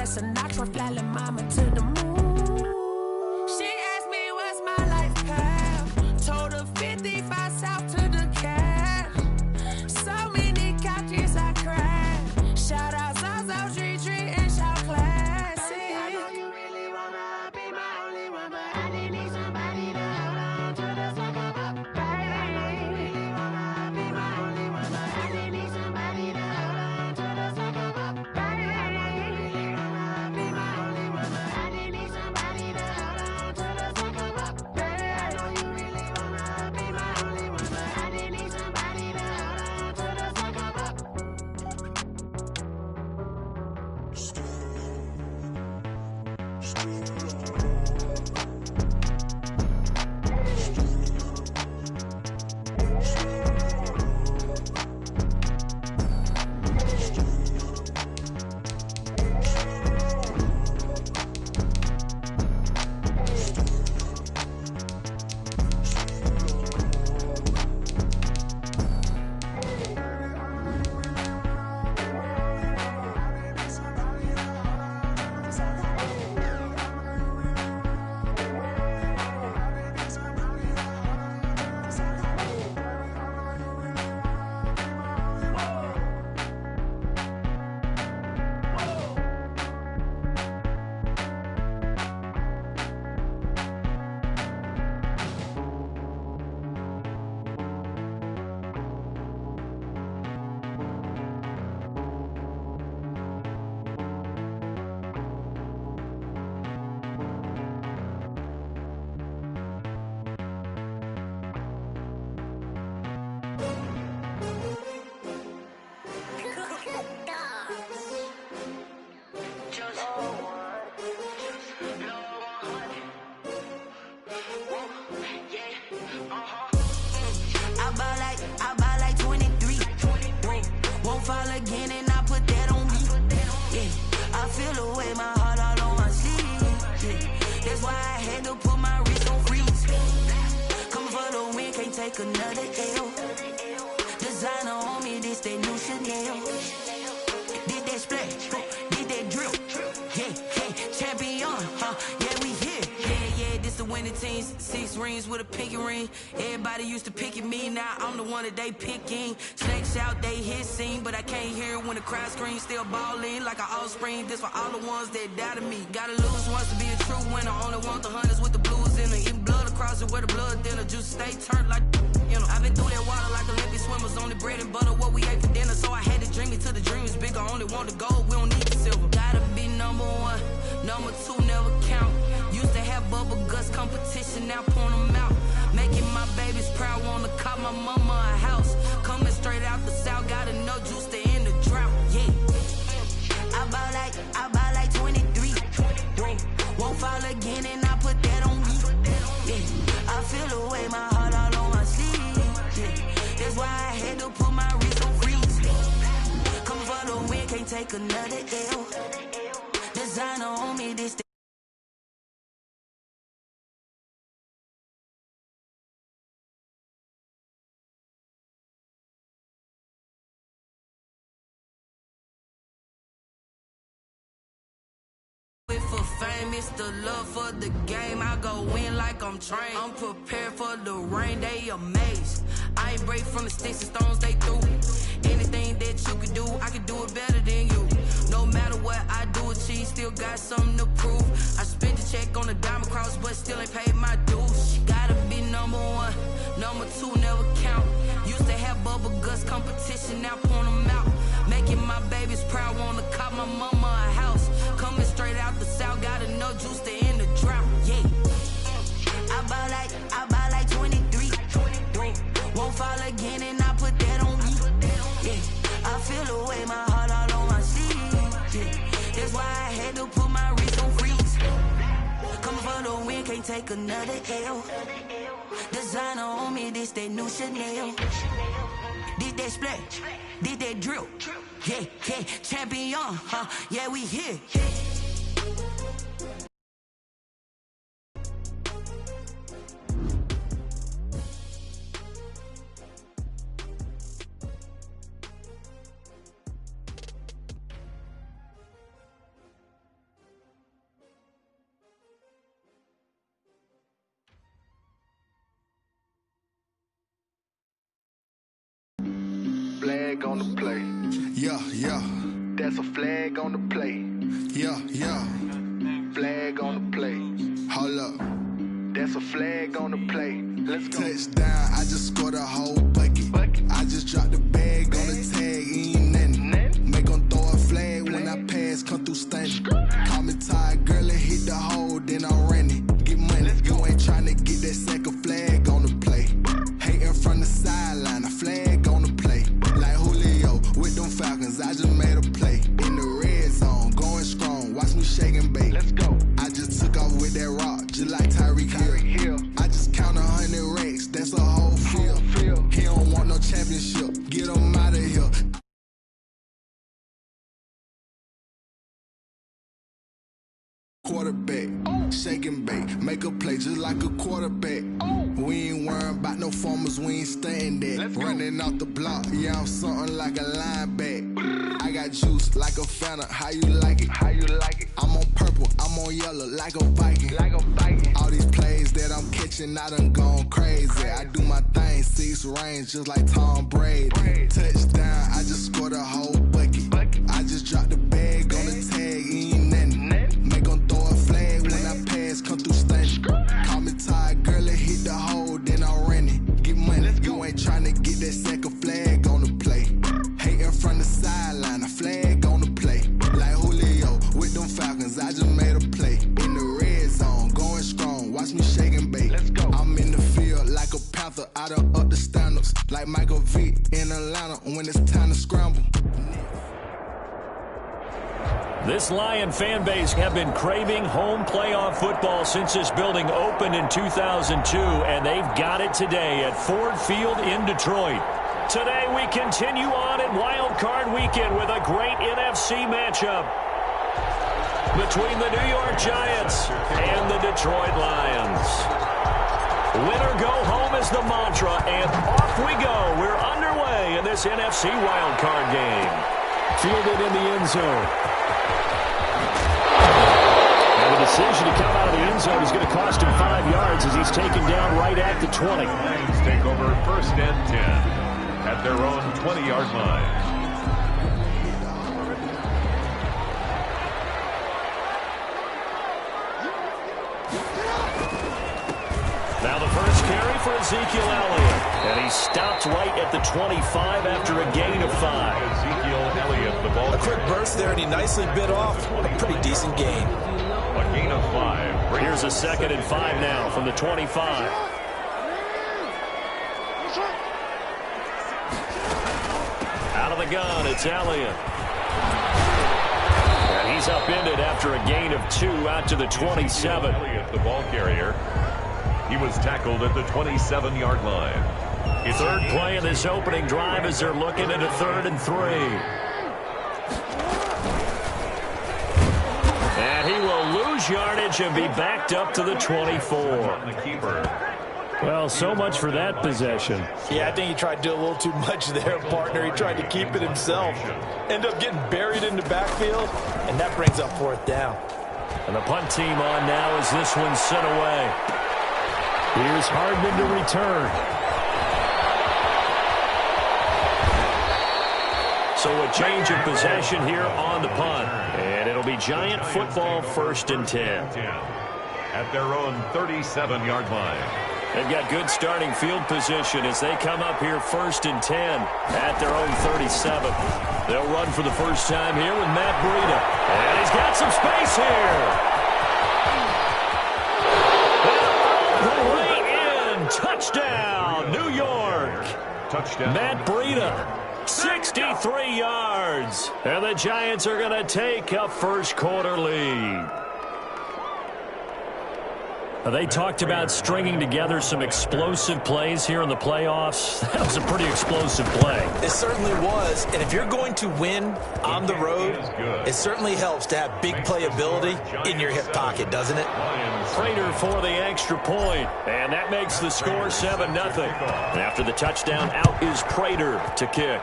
Sinatra, fly la mama to the moon. She asked me what's my life path. Told her 55 south to the cash. So many couches I crashed. Shout out Zazo, Tree Tree, and shout classic. I know you really wanna be my only one, but I didn't need somebody to hold on to the sucker up, baby. I know you really wanna be my only one, but I didn't need somebody to hold on to the sucker up, baby. I know you really wanna be my only one, but I didn't need somebody to hold on to the sucker up, baby. I know you really wanna be my only one, but I didn't need somebody to hold on to the sucker up. I buy like 23. Won't fall again, and I put that on me. Yeah, I feel away, my heart all on my sleeve. Yeah, that's why I had to put my wrist on freeze. Coming for the win, can't take another L. Designer on me, this that new Chanel. Did that splash, did that drill. Yeah, champion, yeah, we here. Yeah, this the winning teams. 6 rings with a pinky ring. Everybody used to pick at me, now I'm the one that they picking. Snakes out, they hit scene, but I can't hear it when the crowd screams. Still ballin' like an offspring. This for all the ones that doubted me. Gotta lose once to be a true winner. Only want the hunters with the blues in it. Eating blood across it where the blood dinner. Juice stay turned like, you know. I've been through that water like Olympic swimmers. Only bread and butter, what we ate for dinner. So I had to dream it till the dream is bigger. Only want the gold, we don't need the silver. Gotta be number 1, number 2 never count. Used to have bubble guts competition, now point them out. Making my babies proud, wanna call my mama a house. Coming straight out the south, gotta know juice to end the drought. Yeah, I buy like 23. Won't fall again, and I put that on me. Yeah, I feel away, my heart all on my sleeve. Yeah, that's why I had to put my wrist on freeze. Coming for the win, can't take another L. Designer on me, this. For fame, it's the love for the game. I go in like I'm trained. I'm prepared for the rain, they amazed. I ain't break from the sticks and stones they threw. Anything that you can do, I can do it better than you. No matter what I do, achieve, still got something to prove. I spent the check on the diamond cross, but still ain't paid my dues. Gotta be number 1, number 2 never count. Used to have bubble guts competition, now point them out. Making my babies proud, wanna call my mama a house. Coming straight out the south, gotta know juice to end the drought. Yeah, I buy like 23. Won't fall again, and I put that on me. Yeah, I feel away, my heart all on my sleeve. Yeah, that's why I had to put my wrist on freeze. Coming for the win, can't take another L. Designer on me, this that new Chanel. Did that splash, did that drill. Yeah, champion, yeah, we here. flag on the play. Yeah, yeah. That's a flag on the play. Yeah, yeah. Flag on the play. Hold up. That's a flag on the play. Let's go. Touchdown, I just scored a whole bucket. I just dropped the bag on the tag, ain't nothing. Make them throw a flag when I pass, come through stunning. Call me tired, girl, and hit the hole, then I'm running. Get money, you ain't tryna get that second flag on the play. Hating from the sideline, a flag on the play. Like Julio with them Falcons, I just made a play. In the red zone, going strong, watch me shake and bake. Let's go. I just took off with that rock, just like Tyreek Hill. I just count 100 racks, that's a whole field. He don't want no championship, get him out of here. Quarterback, shake and bake, make a play just like a quarterback. We ain't worrying about no formers, we ain't staying there. Running off the block, yeah, I'm something like a linebacker. I got juice like a Fanta, how you like it? How you like it? I'm on purple, I'm on yellow like a Viking. Like a Viking. All these plays that I'm catching, I done gone crazy. I do my thing, 6 range just like Tom Brady. Touchdown, I just scored a whole bucket. I just dropped the bag on the tag, ain't nothing. Make them throw a flag when I pass, come through stunning. Call me tired, girl, and hit the hole, then I'm running. Get money, you ain't tryna get that second flag on the play. Hating from the sideline, a flag on the play. Like Julio with them Falcons, I just made a play. In the red zone, going strong, watch me shake and bake. I'm in the field like a Panther, I done up the standards. Like Michael Vick in Atlanta when it's time to scramble. This Lion fan base have been craving home playoff football since this building opened in 2002, and they've got it today at Ford Field in Detroit. Today we continue on in Wild Card Weekend with a great NFC matchup between the New York Giants and the Detroit Lions. Winner go home is the mantra, and off we go. We're underway in this NFC Wild Card game. Fielded in the end zone. The decision to come out of the end zone is going to cost him 5 yards as he's taken down right at the 20. Lions take over 1st and 10 at their own 20-yard line. Now the first carry for Ezekiel Elliott. And he stopped right at the 25 after a gain of 5. Ezekiel Elliott, the ball. A quick burst there, and he nicely bit off a pretty decent gain. A gain of 5. Here's a 2nd and 5 now from the 25. Out of the gun, it's Elliott. And he's upended after a gain of 2 out to the 27. Elliott, the ball carrier. He was tackled at the 27-yard line. It's third play in this opening drive as they're looking at a 3rd and 3. And he will lose yardage and be backed up to the 24. The keeper. Well, so much for that possession. Yeah, I think he tried to do a little too much there, partner. He tried to keep it himself. End up getting buried in the backfield, and that brings up 4th down. And the punt team on now as this one's sent away. Here's Hardman to return. So a change of possession here on the punt. And it'll be Giant football 1st and 10. At their own 37-yard line. They've got good starting field position as they come up here 1st and 10 at their own 37. They'll run for the first time here with Matt Breida. And he's got some space here. Touchdown, New York. Touchdown. Matt Breida, 63 yards. And the Giants are going to take a first quarter lead. They talked about stringing together some explosive plays here in the playoffs. That was a pretty explosive play. It certainly was. And if you're going to win on the road, it certainly helps to have big playability in your hip pocket, doesn't it? Prater for the extra point. And that makes the score 7-0. And after the touchdown, out is Prater to kick.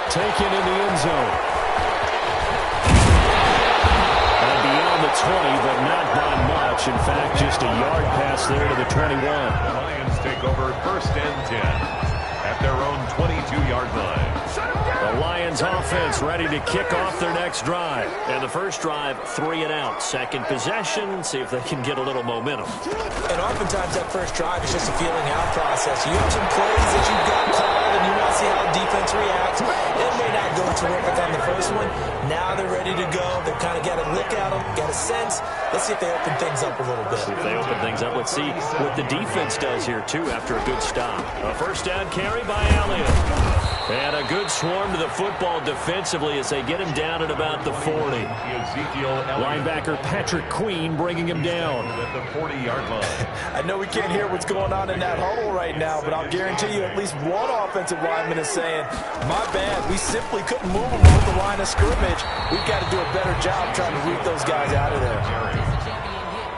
Taken in the end zone. The 20, but not by much. In fact, just a yard pass there to the 21. The Lions take over 1st and 10 at their own 22-yard line. The Lions offense ready to kick off their next drive. And the first drive, 3 and out. Second possession, see if they can get a little momentum. And oftentimes that first drive is just a feeling out process. You have some plays that you've got called, and you want to see how the defense reacts. It may not go terrific on the first one. Now they're ready to go. They've kind of got a look at them, got a sense. Let's see if they open things up a little bit. See if they open things up. Let's see what the defense does here, too, after a good stop. A first down carry by Elliott. And a good swarm to the football defensively as they get him down at about the 40. Linebacker Patrick Queen bringing him down at the 40-yard line. I know we can't hear what's going on in that huddle right now, but I'll guarantee you at least one offensive lineman is saying, my bad, we simply couldn't move them off the line of scrimmage. We've got to do a better job trying to root those guys out of there.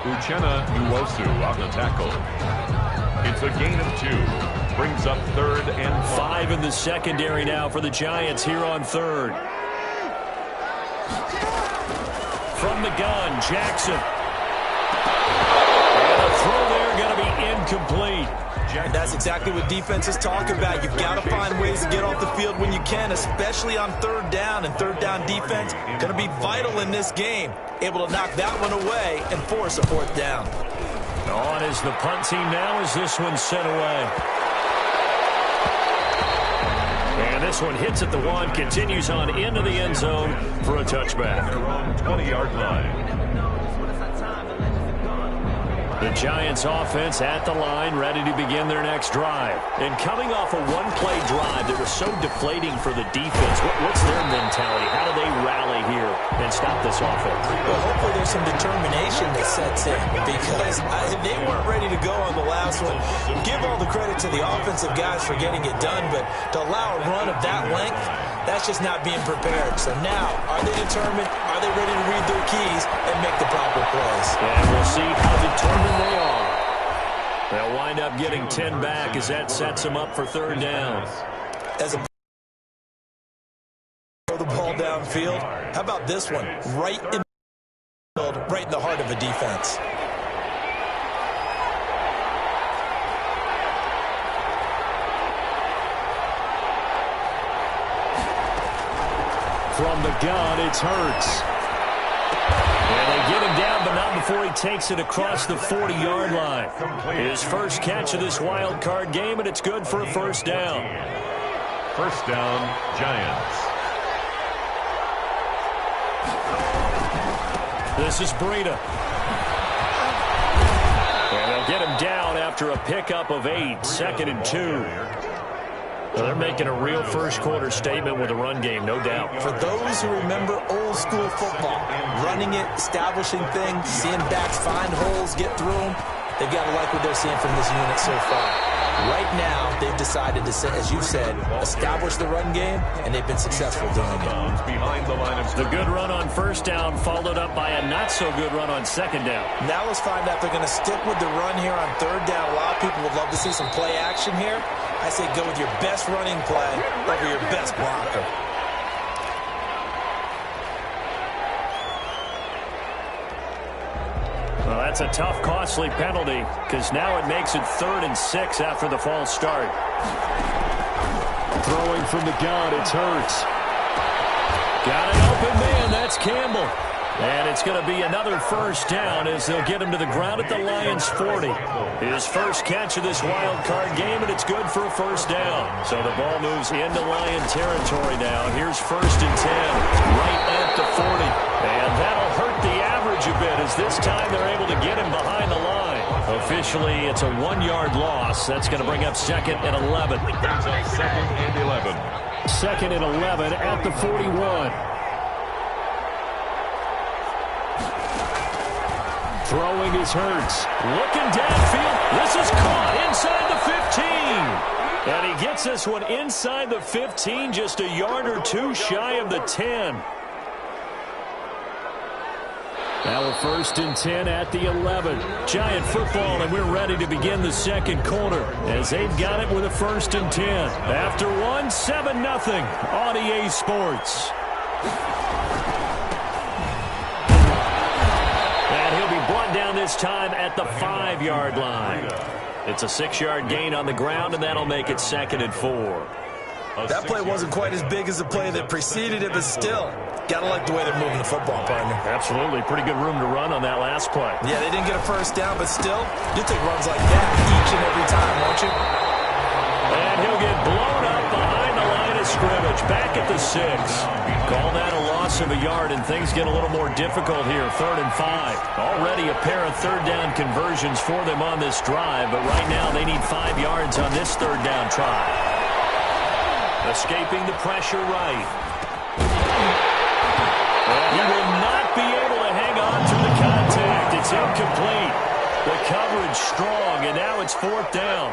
Uchenna Nwosu on the tackle. It's a gain of 2. Brings up 3rd and 5 in the secondary now for the Giants here on 3rd. From the gun, Jackson. And a throw there going to be incomplete. And that's exactly what defenses talk about. You've got to find ways to get off the field when you can, especially on 3rd down. And 3rd down defense going to be vital in this game. Able to knock that one away and force a 4th down. On is the punt team now as this one's sent away. And this one hits at the 1, continues on into the end zone for a touchback. Their own 20-yard line. The Giants offense at the line, ready to begin their next drive. And coming off a one-play drive that was so deflating for the defense, what's their mentality? How do they rally here and stop this offense? Well, hopefully there's some determination that sets in because they weren't ready to go on the last one. Give all the credit to the offensive guys for getting it done, but to allow a run of that length, that's just not being prepared. So now, are they determined? Are they ready to read their keys and make the proper plays? And we'll see how determined they are. They'll wind up getting 10 back as that sets them up for 3rd down. As a throw the ball downfield, how about this one? Right in the field, right in the heart of a defense. From the gun, it's Hurts. And they get him down, but not before he takes it across the 40-yard line. His first catch of this wild card game, and it's good for a 1st down. 1st down, Giants. This is Breida. And they'll get him down after a pickup of 8, 2nd and 2. Well, they're making a real first-quarter statement with a run game, no doubt. For those who remember old-school football, running it, establishing things, seeing backs find holes, get through them, they've got to like what they're seeing from this unit so far. Right now, they've decided to, as you said, establish the run game, and they've been successful doing it. Behind the line of the good run on 1st down followed up by a not-so-good run on 2nd down. Now let's find out if they're going to stick with the run here on 3rd down. A lot of people would love to see some play action here. I say go with your best running play over your best blocker. Well, that's a tough, costly penalty because now it makes it 3rd and 6 after the false start. Throwing from the gun, it's Hurts. Got an open man, that's Campbell. And it's going to be another 1st down as they'll get him to the ground at the Lions' 40. His first catch of this wild card game, and it's good for a 1st down. So the ball moves into Lion territory now. Here's 1st and 10, right at the 40. And that'll hurt the average a bit as this time they're able to get him behind the line. Officially, it's a 1-yard loss. That's going to bring up 2nd and 11. Brings up 2nd and 11. 2nd and 11 at the 41. Throwing is Hurts. Looking downfield. This is caught inside the 15. And he gets this one inside the 15, just a yard or 2 shy of the 10. Now a 1st and 10 at the 11. Giant football, and we're ready to begin the 2nd quarter as they've got it with a 1st and 10. After 1, 7-0 on EA Sports. And he'll be brought down this time at the 5-yard line. It's a 6-yard gain on the ground, and that'll make it 2nd and 4. That play wasn't quite as big as the play that preceded it, but still, got to like the way they're moving the football, partner. Absolutely. Pretty good room to run on that last play. Yeah, they didn't get a first down, but still, you'll take runs like that each and every time, won't you? And he'll get blown up behind the line of scrimmage. Back at the 6. Call that a loss of a yard, and things get a little more difficult here. 3rd and 5. Already a pair of 3rd down conversions for them on this drive, but right now they need 5 yards on this 3rd down try. Escaping the pressure right. And he will not be able to hang on to the contact. It's incomplete. The coverage strong, and now it's 4th down.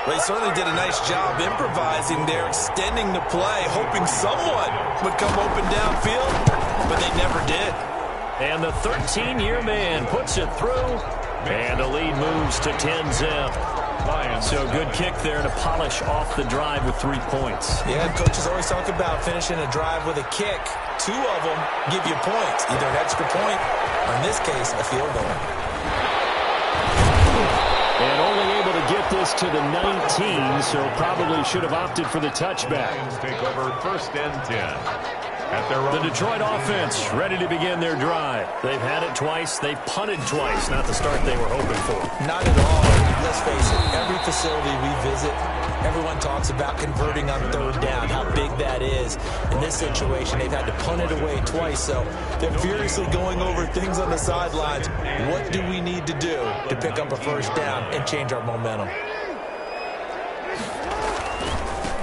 Well, he certainly did a nice job improvising there, extending the play, hoping someone would come open downfield, but they never did. And the 13-year man puts it through, and the lead moves to 10-zip. So good kick there to polish off the drive with 3 points. Yeah, and coaches always talk about finishing a drive with a kick. 2 of them give you points, either an extra point or, in this case, a field goal. And only able to get this to the 19, so probably should have opted for the touchback. Take over 1st and 10. The Detroit offense ready to begin their drive. They've had it twice. They've punted twice. Not the start they were hoping for. Not at all. Let's face it, every facility we visit, everyone talks about converting on 3rd down, how big that is. In this situation, they've had to punt it away twice, so they're furiously going over things on the sidelines. What do we need to do to pick up a 1st down and change our momentum?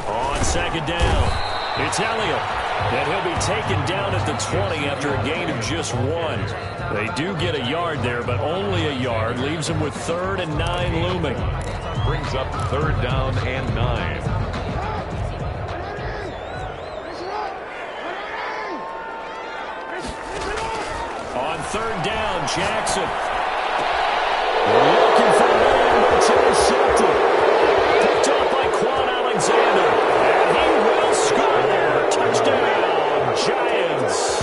On 2nd down, it's Elliott. And he'll be taken down at the 20 after a gain of just 1. They do get a yard there, but only a yard. Leaves them with 3rd and 9 looming. Brings up 3rd down and 9. On 3rd down, Jackson. Looking for man, but it's intercepted. Picked up by Quan Alexander. And he will score. Touchdown, Giants.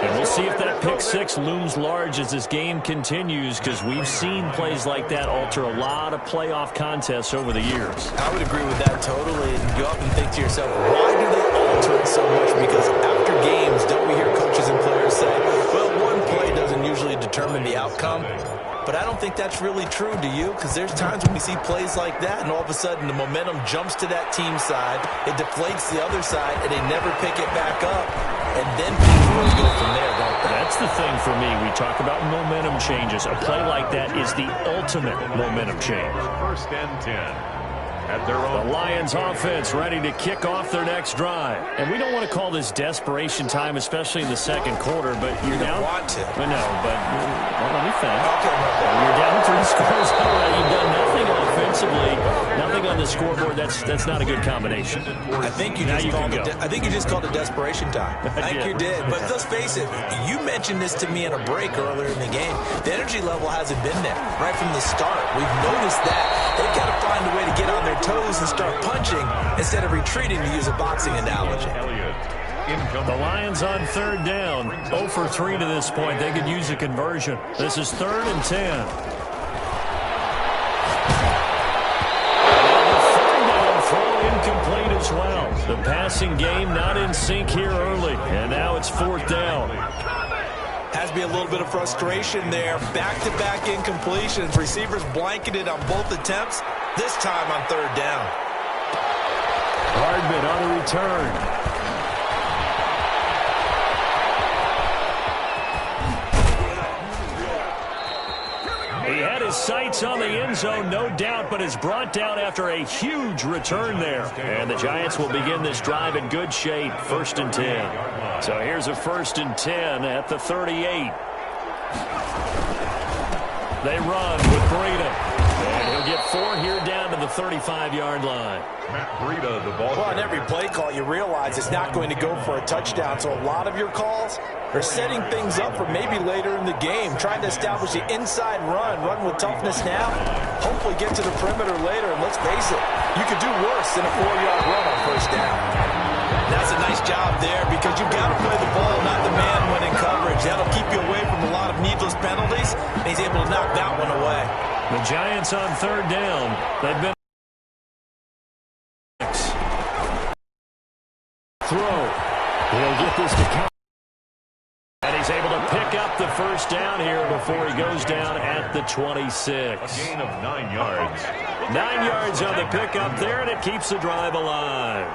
And we'll see if that pick 6 looms large as this game continues, because we've seen plays like that alter a lot of playoff contests over the years. I would agree with that totally. And you often think to yourself, why do they alter it so much? Because after games, don't we hear coaches and players say, well, one play doesn't usually determine the outcome. But I don't think that's really true, do you? Because there's times when we see plays like that, and all of a sudden the momentum jumps to that team side, it deflates the other side, and they never pick it back up. And then things really go from there, don't they? That's the thing for me. We talk about momentum changes. A play like that is the ultimate momentum change. 1st and 10. At their own. The Lions offense ready to kick off their next drive. And we don't want to call this desperation time, especially in the 2nd quarter, but you're down. Want to. I know, but let me think. Okay. You're down 3 scores already. You've done nothing offensively, nothing on the scoreboard. That's not a good combination. I think you just called it desperation time. I think you did. But let's face it, you mentioned this to me in a break earlier in the game. The energy level hasn't been there right from the start. We've noticed that. They've got to find a way to get on their toes and start punching instead of retreating, to use a boxing analogy. The Lions on 3rd down. 0 for 3 to this point. They could use a conversion. This is 3rd and 10. Incomplete as well. The passing game not in sync here early, and now it's 4th down. Has to be a little bit of frustration there. Back-to-back incompletions. Receivers blanketed on both attempts, this time on 3rd down. Hardman on the return. He had his sights on the end zone, no doubt, but is brought down after a huge return there. And the Giants will begin this drive in good shape, 1st and 10. So here's a 1st and 10 at the 38. They run with Breida. And he'll get 4 here down to the 35-yard line. Matt Breida, the ball. Well, on every play call, you realize it's not going to go for a touchdown. So a lot of your calls are setting things up for maybe later in the game, trying to establish the inside run with toughness now, hopefully get to the perimeter later. And let's face it, you could do worse than a 4-yard run on 1st down. That's a nice job there, because you've got to play the ball, not the man when in coverage. That'll keep you away from a lot of needless penalties, and he's able to knock that one away. The Giants on third down. They've been throw. He'll get this to count. And he's able to pick up the first down here before he goes down at the 26. A gain of 9 yards. 9 yards on the pickup there, and it keeps the drive alive.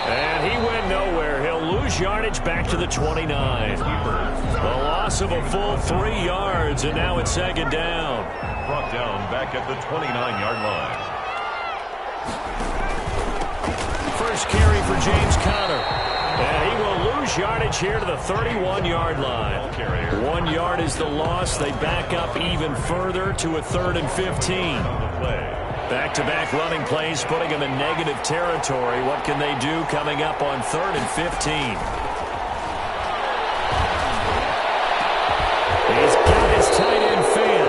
And he went nowhere. He'll lose yardage back to the 29. A loss of a full 3 yards, and now it's second down. Brought down back at the 29-yard line. First carry for James Conner. And he will lose yardage here to the 31-yard line. 1 yard is the loss. They back up even further to a 3rd and 15. Back-to-back running plays putting them in negative territory. What can they do coming up on 3rd and 15? He's got his tight end fan.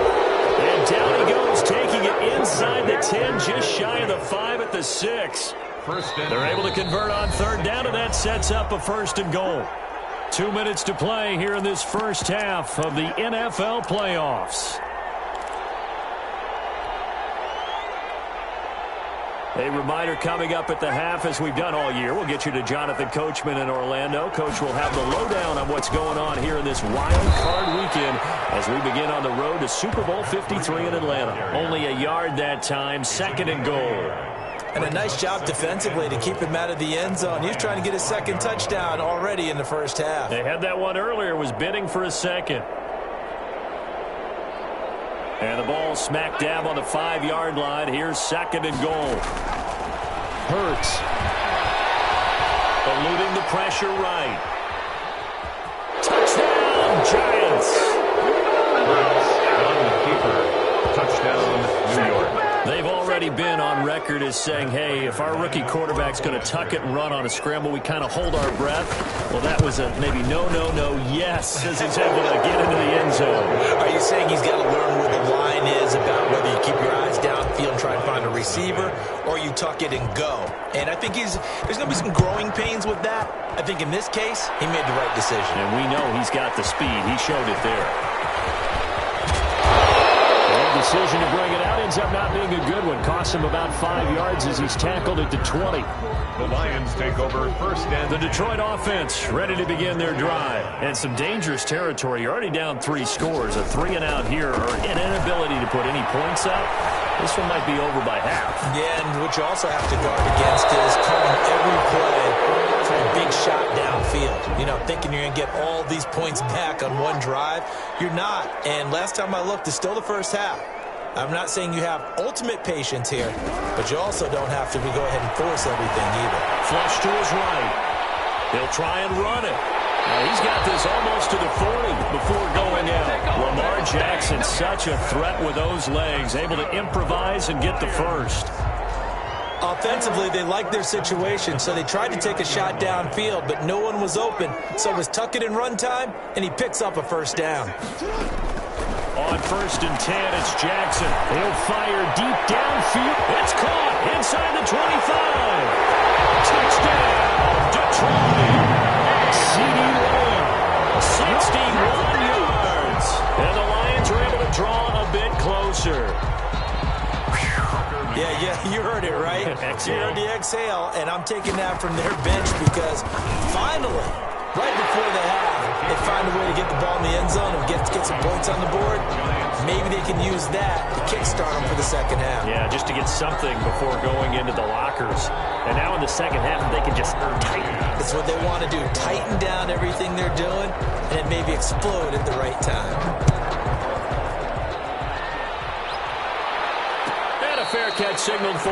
And down he goes, taking it inside the 10, just shy of the 5 at the 6. They're able to convert on third down, and that sets up a 1st and goal. 2 minutes to play here in this first half of the NFL playoffs. A reminder coming up at the half, as we've done all year. We'll get you to Jonathan Coachman in Orlando. Coach will have the lowdown on what's going on here in this wild card weekend as we begin on the road to Super Bowl 53 in Atlanta. Only a yard that time, 2nd and goal. And a nice job defensively to keep him out of the end zone. He's trying to get his 2nd touchdown already in the first half. They had that one earlier, was bidding for a 2nd. And the ball smack dab on the 5-yard line. Here's 2nd and goal. Hurts. Eluding the pressure right. Touchdown, Giants. Hurts on the keeper. Touchdown, New York. They've already been on record as saying, hey, if our rookie quarterback's going to tuck it and run on a scramble, we kind of hold our breath. Well, that was a maybe no, yes, as he's able to get into the end zone. Are you saying he's got to learn where the line is about whether you keep your eyes downfield and try and find a receiver, or you tuck it and go? And I think there's going to be some growing pains with that. I think in this case, he made the right decision. And we know he's got the speed. He showed it there. Decision to bring it out ends up not being a good one. Costs him about 5 yards as he's tackled at the 20. The Lions take over 1st and the Detroit offense ready to begin their drive. And some dangerous territory. You're already down 3 scores. A 3-and-out here, or an inability to put any points up. This one might be over by half. Yeah, and what you also have to guard against is calling every play for a big shot downfield. You know, thinking you're going to get all these points back on one drive. You're not. And last time I looked, it's still the first half. I'm not saying you have ultimate patience here, but you also don't have to go ahead and force everything either. Flush to his right. He'll try and run it. Now he's got this almost to the 40 before going out. Lamar Jackson, such a threat with those legs, able to improvise and get the first. Offensively, they liked their situation, so they tried to take a shot downfield, but no one was open. So it was tuck it and run time, and he picks up a 1st down. On 1st and 10, it's Jackson. He'll fire deep downfield. It's caught inside the 25. Touchdown, Detroit. C.D. Lamb, 61 yards. And the Lions are able to draw a bit closer. Yeah, you heard it, right? You heard the exhale, and I'm taking that from their bench because finally, right before the half, they find a way to get the ball in the end zone and get some points on the board. Maybe they can use that to kickstart them for the second half. Yeah, just to get something before going into the lockers. And now in the second half, they can just tighten. That's what they want to do, tighten down everything they're doing and then maybe explode at the right time. And a fair catch signaled for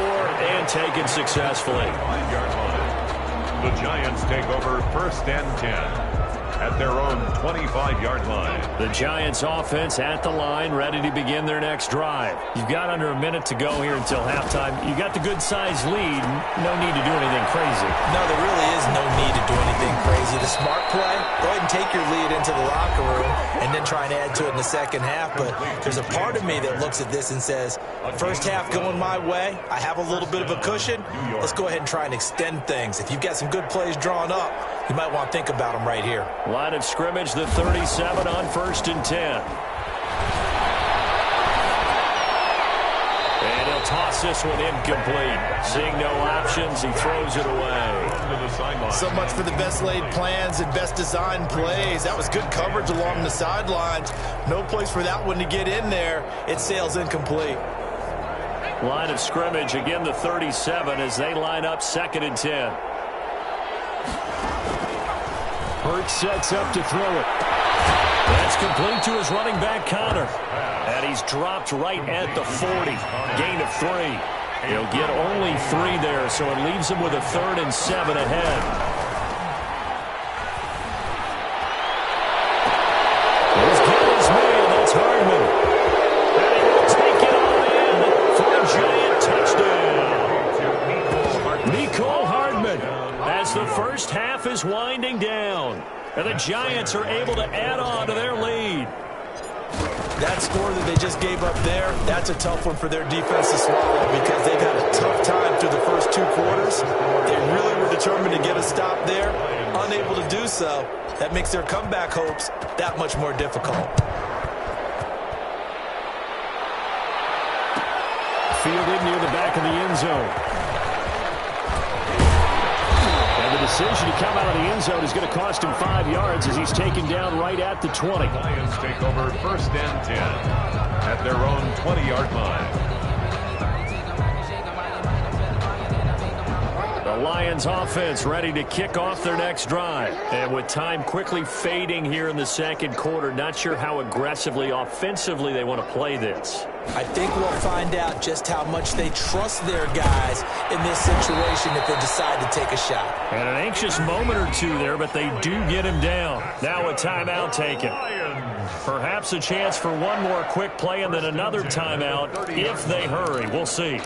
and taken successfully. 5-yard line. The Giants take over 1st and 10. At their own 25-yard line. The Giants offense at the line, ready to begin their next drive. You've got under a minute to go here until halftime. You've got the good-sized lead. No need to do anything crazy. No, there really is no need to do anything crazy. The smart play, go ahead and take your lead into the locker room and then try and add to it in the second half. But there's a part of me that looks at this and says, first half going my way, I have a little bit of a cushion. Let's go ahead and try and extend things. If you've got some good plays drawn up, you might want to think about them right here. Line of scrimmage, the 37 on 1st and 10. And he'll toss this one incomplete. Seeing no options, he throws it away. So much for the best laid plans and best designed plays. That was good coverage along the sidelines. No place for that one to get in there. It sails incomplete. Line of scrimmage, again the 37 as they line up 2nd and 10. Hurts sets up to throw it. That's complete to his running back, Connor. And he's dropped right at the 40. Gain of 3. He'll get only 3 there, so it leaves him with a 3rd and 7 ahead. He's got his man. That's Hardman. And he will take it on in for a giant touchdown. Mecole Hardman as the first half is winding down. And the Giants are able to add on to their lead. That score that they just gave up there, that's a tough one for their defense to swallow because they've had a tough time through the first 2 quarters. They really were determined to get a stop there, unable to do so. That makes their comeback hopes that much more difficult. Fielded near the back of the end zone. The decision to come out of the end zone is going to cost him 5 yards as he's taken down right at the 20. Lions take over 1st and 10 at their own 20-yard line. The Lions offense ready to kick off their next drive. And with time quickly fading here in the 2nd quarter, not sure how aggressively, offensively they want to play this. I think we'll find out just how much they trust their guys in this situation if they decide to take a shot. And an anxious moment or 2 there, but they do get him down. Now a timeout taken. Perhaps a chance for one more quick play and then another timeout if they hurry. We'll see.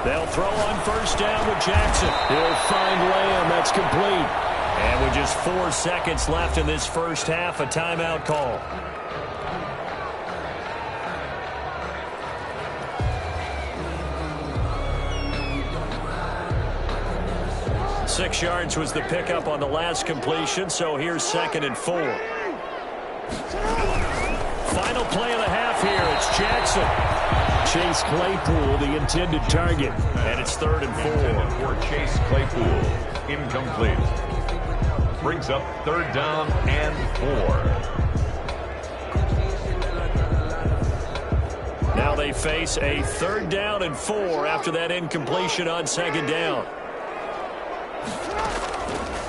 They'll throw on 1st down with Jackson. He'll find Lamb. That's complete. And with just 4 seconds left in this first half, a timeout call. Six yards was the pickup on the last completion, so here's 2nd and 4. Final play of the half here. It's Jackson. Chase Claypool, the intended target. And it's 3rd and 4. For Chase Claypool, incomplete. Brings up 3rd down and 4. Now they face a 3rd down and 4 after that incompletion on 2nd down.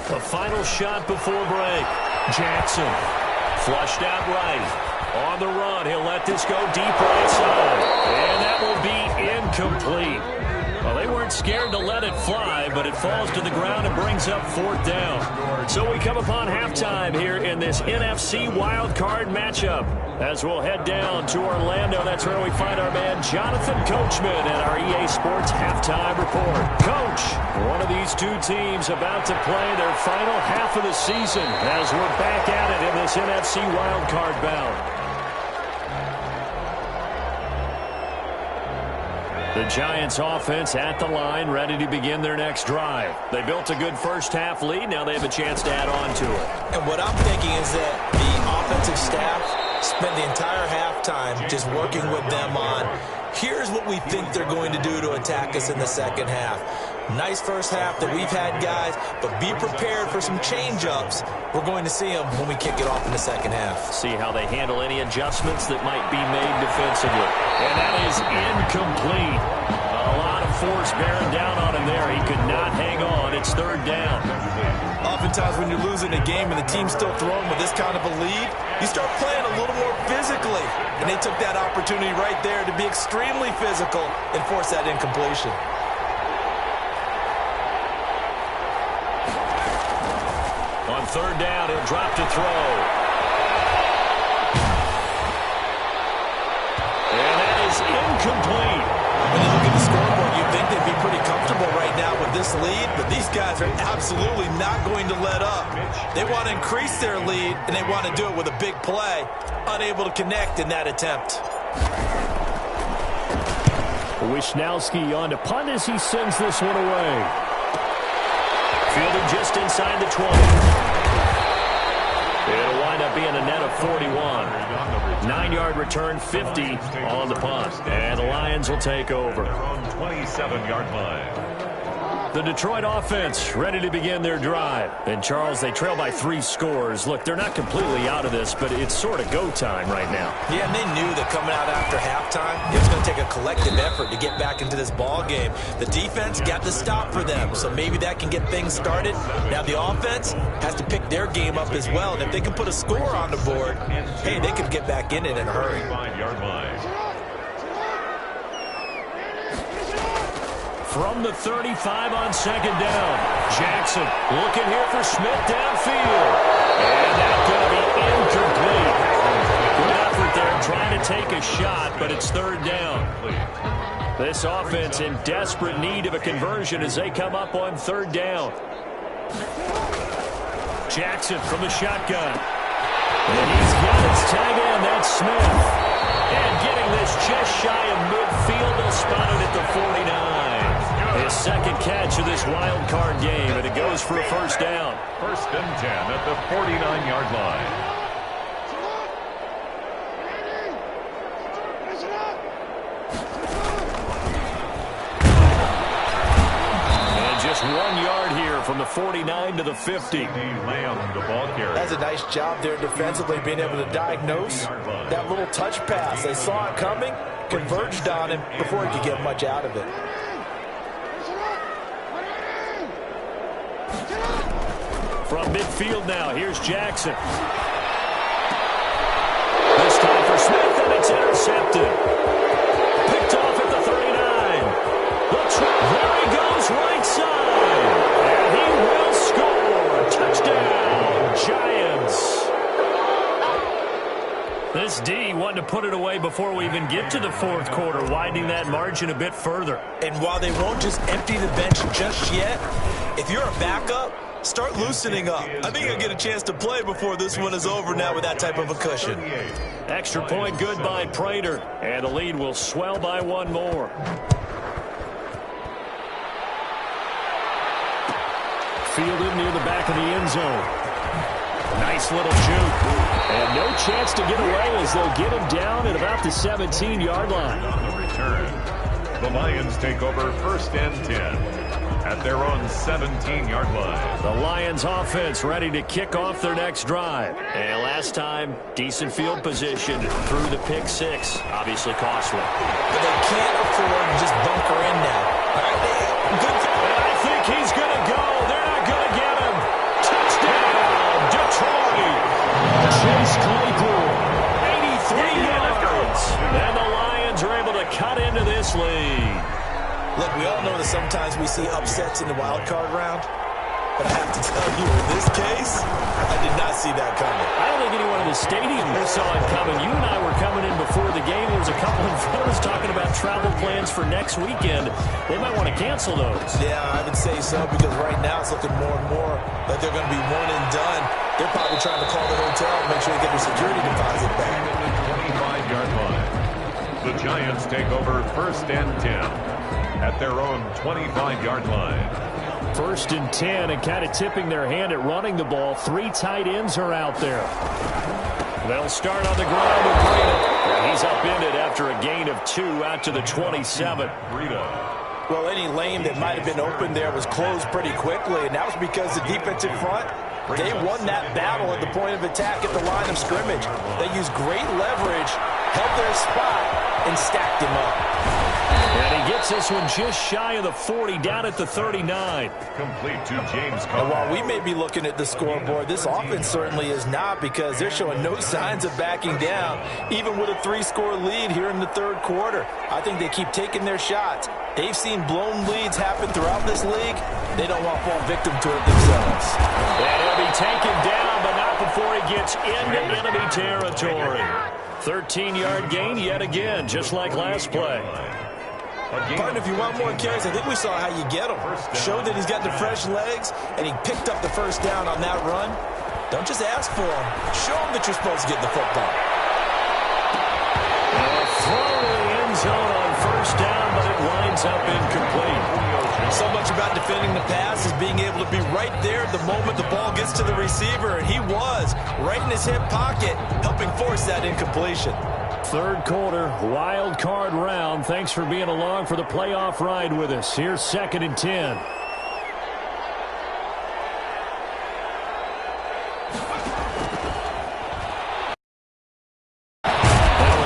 The final shot before break. Jackson flushed out right. On the run, he'll let this go deep right side. And that will be incomplete. Well, they weren't scared to let it fly, but it falls to the ground and brings up 4th down. So we come upon halftime here in this NFC wildcard matchup. As we'll head down to Orlando, that's where we find our man Jonathan Coachman at our EA Sports Halftime Report. Coach, one of these 2 teams about to play their final half of the season as we're back at it in this NFC wildcard bout. The Giants offense at the line, ready to begin their next drive. They built a good first half lead. Now they have a chance to add on to it. And what I'm thinking is that the offensive staff spent the entire halftime just working with them on, here's what we think they're going to do to attack us in the 2nd half. Nice first half that we've had, guys, but be prepared for some change-ups. We're going to see them when we kick it off in the 2nd half. See how they handle any adjustments that might be made defensively. And that is incomplete. A lot of force bearing down on him there. He could not hang on. It's 3rd down. Oftentimes when you're losing a game and the team's still throwing with this kind of a lead, you start playing a little more physically. And they took that opportunity right there to be extremely physical and force that incompletion. On 3rd down, he'll drop to throw. And that is incomplete. When you look at the scoreboard, you'd think they'd be pretty comfortable right now with this lead, but these guys are absolutely not going to let up. They want to increase their lead, and they want to do it with a big play. Unable to connect in that attempt. Wisnowski on to punt as he sends this one away. Fielded just inside the 20. It'll wind up being a net of 41. 9-yard return, 50 on the punt. And the Lions will take over. 27-yard line. The Detroit offense ready to begin their drive. And, Charles, they trail by 3 scores. Look, they're not completely out of this, but it's sort of go time right now. Yeah, and they knew that coming out after halftime, it was going to take a collective effort to get back into this ball game. The defense got the stop for them, so maybe that can get things started. Now the offense has to pick their game up as well, and if they can put a score on the board, hey, they could get back in it in a hurry. 5-yard line. From the 35 on second down, Jackson looking here for Smith downfield. And that's going to be incomplete. Good effort there trying to take a shot, but it's third down. This offense in desperate need of a conversion as they come up on third down. Jackson from the shotgun. And he's got his tight end, that's Smith. And getting this just shy of midfield, they'll spot it at the 49. His second catch of this wild card game, and it goes for a first down. First and 10 at the 49-yard line. And just 1 yard here from the 49 to the 50. Lamb, the ball carrier. That's a nice job there defensively, being able to diagnose that little touch pass. They saw it coming, converged on him before he could get much out of it. From midfield now, here's Jackson. This time for Smith, and it's intercepted. Picked off at the 39. There he goes, right side. And he will score. Touchdown, Giants. This D wanting to put it away before we even get to the fourth quarter, widening that margin a bit further. And while they won't just empty the bench just yet, if you're a backup, start loosening up. I think you'll get a chance to play before this one is over now with that type of a cushion. Extra point good by Prater, and the lead will swell by 1 more. Fielded near the back of the end zone. Nice little juke. And no chance to get away as they'll get him down at about the 17-yard line. On the return, the Lions take over first and 10. At their own 17-yard line. The Lions offense ready to kick off their next drive. And last time, decent field position through the pick 6. Obviously costly. But they can't afford to just bunker in now. All right, good. And I think he's going to go. They're not going to get him. Touchdown, Detroit. Chase Claypool, 83 yards. And the Lions are able to cut into this lead. Look, we all know that sometimes we see upsets in the wild card round, but I have to tell you, in this case, I did not see that coming. I don't think anyone in the stadium saw it coming. You and I were coming in before the game. There was a couple in front of us talking about travel plans for next weekend. They might want to cancel those. Yeah, I would say so, because right now it's looking more and more like they're going to be one and done. They're probably trying to call the hotel and make sure they get their security deposit back. 25-yard line. The Giants take over first and 10. At their own 25-yard line. First and 10, and kind of tipping their hand at running the ball. 3 tight ends are out there. They'll start on the ground with Breida. He's upended after a gain of 2 out to the 27. Well, any lane that might have been open there was closed pretty quickly, and that was because the defensive front, they won that battle at the point of attack at the line of scrimmage. They used great leverage, held their spot, and stacked him up. And he gets this one just shy of the 40, down at the 39. Complete to James Conner. And while we may be looking at the scoreboard, this offense certainly is not, because they're showing no signs of backing down, even with a 3-score lead here in the third quarter. I think they keep taking their shots. They've seen blown leads happen throughout this league. They don't want to fall victim to it themselves. And he'll be taken down, but not before he gets into enemy territory. 13-yard gain yet again, just like last play. Partner, if you want more carries, I think we saw how you get them. Showed that he's got the fresh legs, and he picked up the first down on that run. Don't just ask for them. Show them that you're supposed to get the football. Throw to the end zone on first down, but it winds up incomplete. So much about defending the pass is being able to be right there the moment the ball gets to the receiver, and he was right in his hip pocket, helping force that incompletion. Third quarter, wild card round. Thanks for being along for the playoff ride with us. Here's 2nd and 10.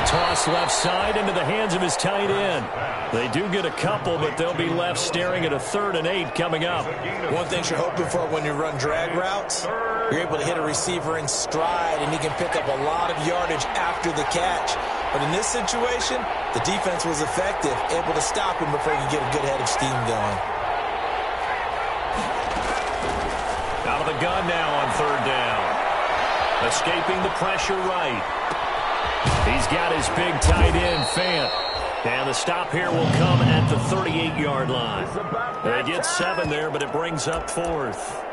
Toss left side into the hands of his tight end. They do get a couple, but they'll be left staring at a 3rd and 8 coming up. One thing you're hoping for when you run drag routes, you're able to hit a receiver in stride, and he can pick up a lot of yardage after the catch. But in this situation, the defense was effective, able to stop him before you get a good head of steam going. Out of the gun now on 3rd down. Escaping the pressure right. He's got his big tight end, Fant. And the stop here will come at the 38-yard line. They get 7 there, but it brings up 4th.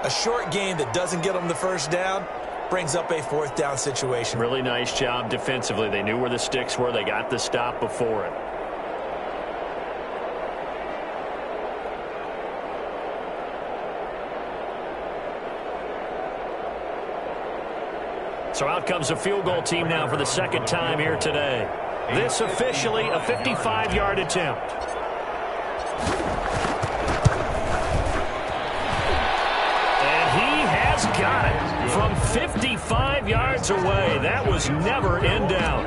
A short game that doesn't get them the first down brings up a 4th down situation. Really nice job defensively. They knew where the sticks were. They got the stop before it. So out comes the field goal team now for the 2nd time here today. This officially a 55-yard attempt. And he has got it from 55 yards away. That was never in doubt.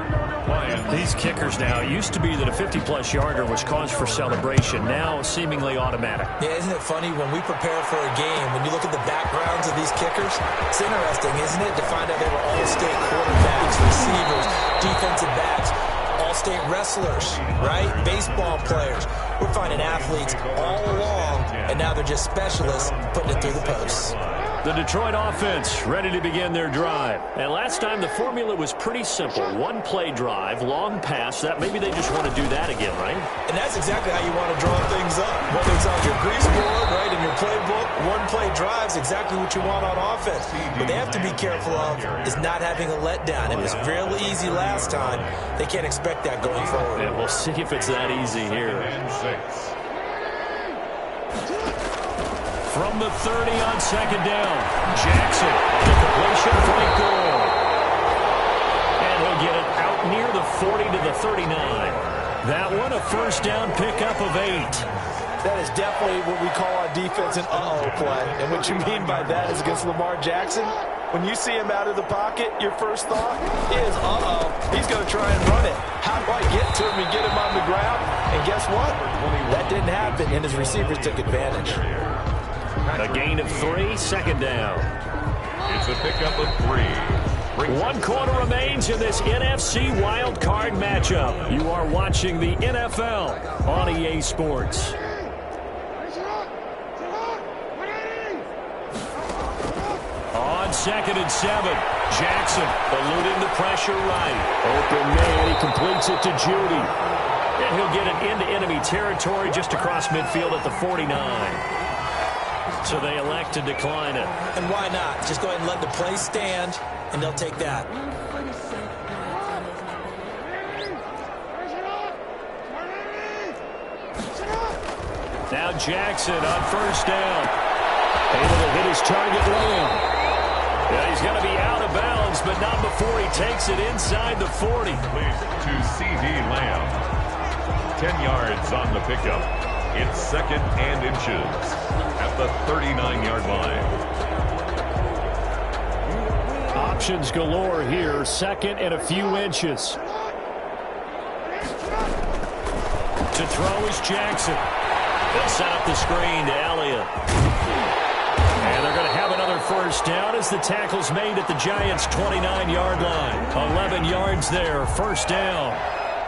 These kickers now, it used to be that a 50-plus yarder was cause for celebration. Now seemingly automatic. Yeah, isn't it funny when we prepare for a game, when you look at the backgrounds of these kickers, it's interesting, isn't it, to find out they were all-state quarterbacks, receivers, defensive backs, all-state wrestlers, right? Baseball players. We're finding athletes all along, and now they're just specialists putting it through the posts. The Detroit offense ready to begin their drive. And last time the formula was pretty simple. One play drive, long pass. That maybe they just want to do that again, right? And that's exactly how you want to draw things up. Whether it's on your grease board, right, in your playbook, one play drive is exactly what you want on offense. What they have to be careful of is not having a letdown. It was fairly easy last time. They can't expect that going forward. Yeah, we'll see if it's that easy here. From the 30 on 2nd down, Jackson, the completion right goal. And he'll get it out near the 40 to the 39. That one a first down pickup of 8. That is definitely what we call on defense an uh-oh play. And what you mean by that is against Lamar Jackson, when you see him out of the pocket, your first thought is, uh-oh, he's going to try and run it. How do I get to him and get him on the ground? And guess what? That didn't happen, and his receivers took advantage. A gain of 3, 2nd down. It's a pickup of 3. 1 quarter remains in this NFC wild card matchup. You are watching the NFL on EA Sports. On 2nd and 7, Jackson eluding the pressure right. Open man, he completes it to Judy. And he'll get it into enemy territory just across midfield at the 49. So they elect to decline it. And why not? Just go ahead and let the play stand, and they'll take that. Now Jackson on first down. Able to hit his target Lamb. Yeah, he's going to be out of bounds, but not before he takes it inside the 40. To C.D. Lamb. 10 yards on the pickup. It's 2nd and inches at the 39-yard line. Options galore here. 2nd and a few inches. To throw is Jackson. They'll set up the screen to Elliott. And they're going to have another first down as the tackle's made at the Giants' 29-yard line. 11 yards there, first down.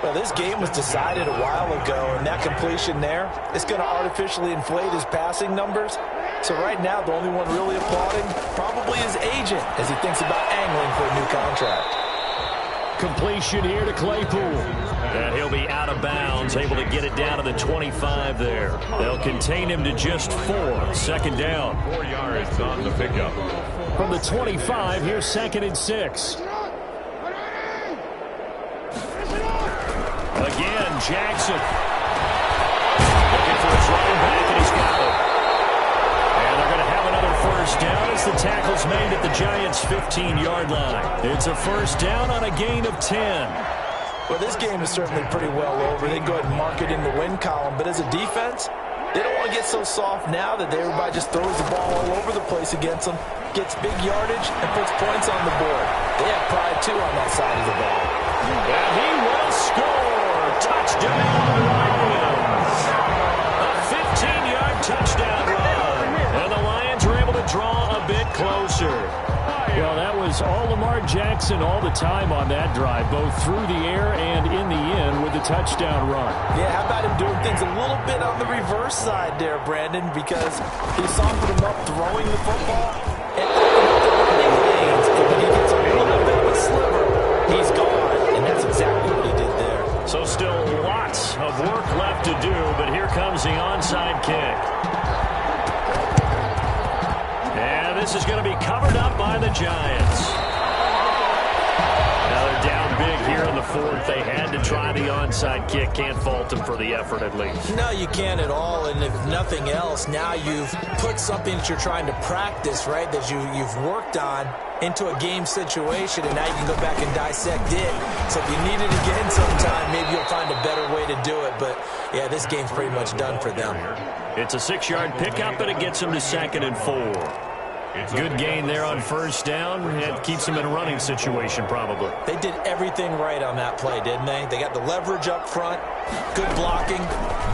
Well, this game was decided a while ago, and that completion there is going to artificially inflate his passing numbers. So right now, the only one really applauding probably his agent as he thinks about angling for a new contract. Completion here to Claypool. And he'll be out of bounds, able to get it down to the 25 there. They'll contain him to just 4. Second down. 4 yards on the pickup. From the 25, here's 2nd and 6. Again, Jackson. Looking for his running back, and he's got it. And they're going to have another first down as the tackle's made at the Giants' 15-yard line. It's a first down on a gain of 10. Well, this game is certainly pretty well over. They go ahead and mark it in the win column. But as a defense, they don't want to get so soft now that everybody just throws the ball all over the place against them, gets big yardage, and puts points on the board. They have pride, too, on that side of the ball. And he will score. Touchdown, Lions. A 15-yard touchdown run. And the Lions are able to draw a bit closer. Well, that was all Lamar Jackson all the time on that drive, both through the air and in the end with the touchdown run. Yeah, how about him doing things a little bit on the reverse side there, Brandon, because he softened him up throwing the football and opened up the running lanes. And when he gets a little bit of a sliver, he's gone. And that's exactly what he did there. So still lots of work left to do, but here comes the onside kick. And this is going to be covered up by the Giants. Now they're down big here in the 4th. They had to try the onside kick. Can't fault them for the effort at least. No, you can't at all. And if nothing else, now you've put something that you're trying to practice, right, that you've worked on into a game situation, and now you can go back and dissect it. So if you need it again sometime, maybe you'll find a better way to do it. But, yeah, this game's pretty much done for them. It's a 6-yard pickup, and it gets them to 2nd and 4. Good gain there on first down. It keeps them in a running situation, probably. They did everything right on that play, didn't they? They got the leverage up front, good blocking,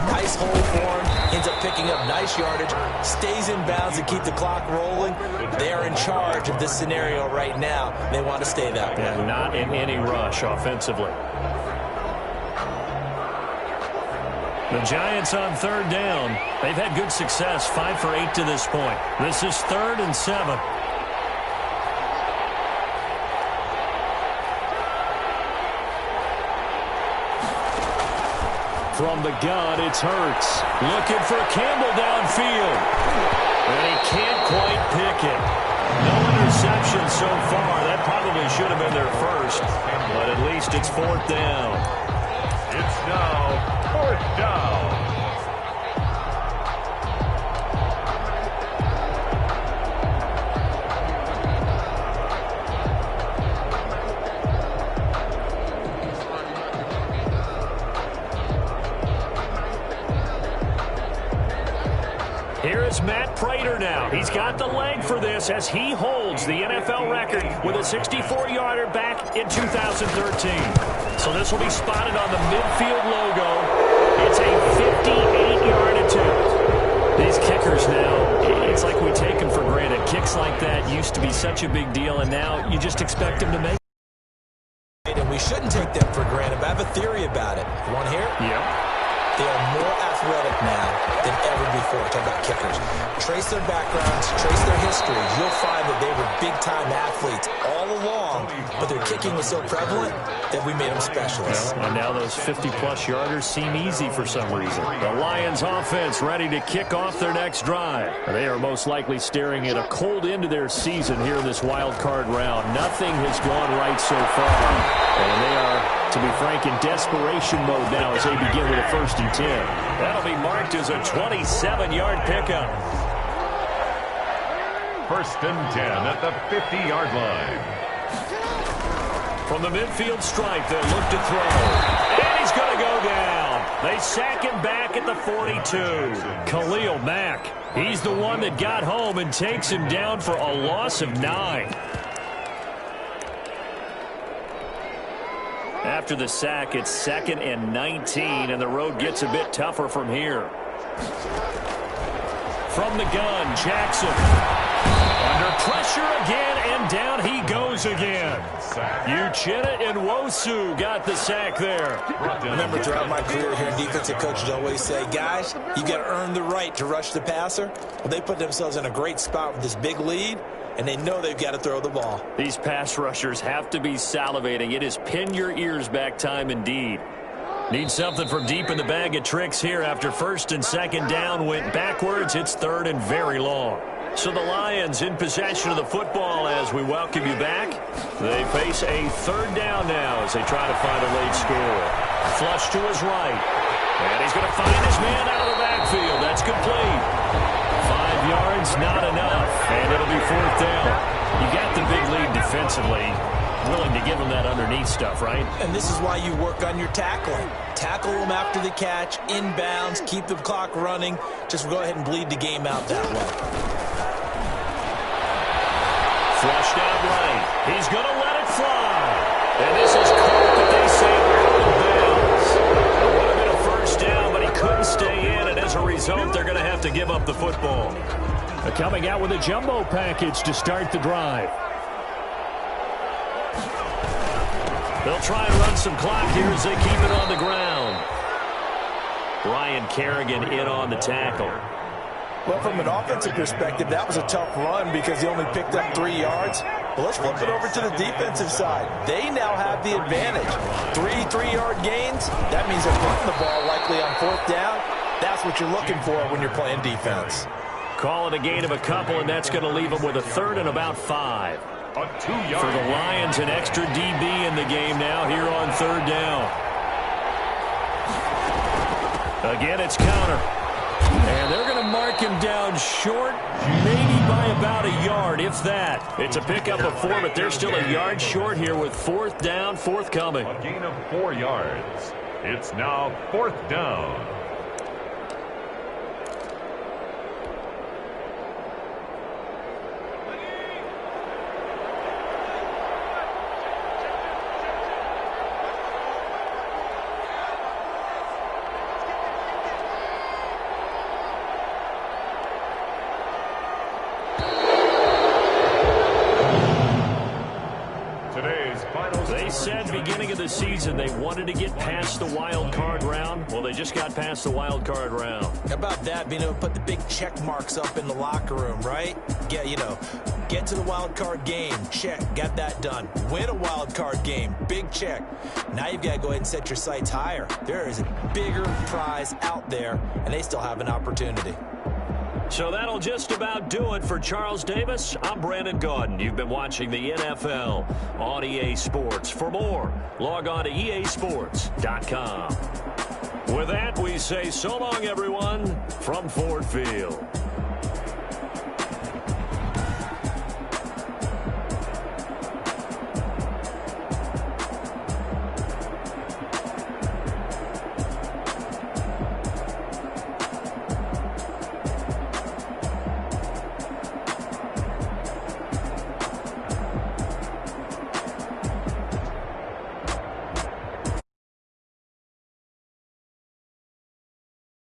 nice hole for him, ends up picking up nice yardage, stays in bounds to keep the clock rolling. They are in charge of this scenario right now. They want to stay that way. And not in any rush offensively. The Giants on 3rd down. They've had good success, 5 for 8 to this point. This is 3rd and 7. From the gun, it's Hurts. Looking for Campbell downfield. And he can't quite pick it. No interception so far. That probably should have been their first. But at least it's 4th down. It's now 4th down. Here is Matt Prater now. He's got the leg for this as he holds the NFL record with a 64-yarder back in 2013. So this will be spotted on the midfield logo. It's a 58-yard attempt. These kickers now, it's like we take them for granted. Kicks like that used to be such a big deal, and now you just expect them to make it. And we shouldn't take them for granted, but I have a theory about it. You want to hear it? Yeah. They are more athletic now than ever before. Talk about kickers. Trace their backgrounds, trace their history. You'll find that they were big-time athletes all along, but their kicking was so prevalent that we made them specialists. And now those 50-plus yarders seem easy for some reason. The Lions offense ready to kick off their next drive. They are most likely staring at a cold end to their season here in this wild card round. Nothing has gone right so far. And they are, to be frank, in desperation mode now as they begin with a 1st and 10. That'll be marked as a 27-yard pickup. 1st and 10 at the 50-yard line. From the midfield stripe, they'll look to throw. And he's going to go down. They sack him back at the 42. Khalil Mack, he's the one that got home and takes him down for a loss of 9. After the sack, it's 2nd and 19, and the road gets a bit tougher from here. From the gun, Jackson. Under pressure again, and down he goes again. Uchenna Nwosu got the sack there. Remember, throughout my career here in defensive coaches always say, guys, you got to earn the right to rush the passer. Well, they put themselves in a great spot with this big lead. and they know they've got to throw the ball. These pass rushers have to be salivating. It is pin your ears back time indeed. Need something from deep in the bag of tricks here after first and second down went backwards. It's third and very long. So the Lions in possession of the football as we welcome you back. They face a third down now as they try to find a late score. Flush to his right. And he's going to find his man out of the backfield. That's complete. 5 yards, not enough. And it'll be fourth down. You got the big lead defensively. Willing to give him that underneath stuff, right? And this is why you work on your tackling. Tackle them after the catch, inbounds, keep the clock running. Just go ahead and bleed the game out that way. Flushed out right. He's going to let it fly. And this is caught, but they say out of bounds. It would have been a first down, but he couldn't stay in, and as a result, they're going to have to give up the football. Coming out with a jumbo package to start the drive. They'll try and run some clock here as they keep it on the ground. Brian Kerrigan in on the tackle. Well, from an offensive perspective, that was a tough run because he only picked up 3 yards. But let's flip it over to the defensive side. They now have the advantage. 3-3-yard gains. That means they're putting the ball likely on fourth down. That's what you're looking for when you're playing defense. Call it a gain of a couple, and that's going to leave them with a third and about 5. A 2-yard. For the Lions, an extra DB in the game now here on third down. Again, it's counter. And they're going to mark him down short, maybe by about a yard, if that. It's a pickup of 4, but they're still a yard short here with fourth down, forthcoming. A gain of 4 yards. It's now fourth down. They said beginning of the season they wanted to get past the wild card round. Well, they just got past the wild card round. How about that, being able to put the big check marks up in the locker room, right? Yeah, you know, get to the wild card game, check, got that done. Win a wild card game, big check. Now you've got to go ahead and set your sights higher. There is a bigger prize out there, and they still have an opportunity. So that'll just about do it for Charles Davis. I'm Brandon Gaudin. You've been watching the NFL on EA Sports. For more, log on to easports.com. With that, we say so long, everyone, from Ford Field.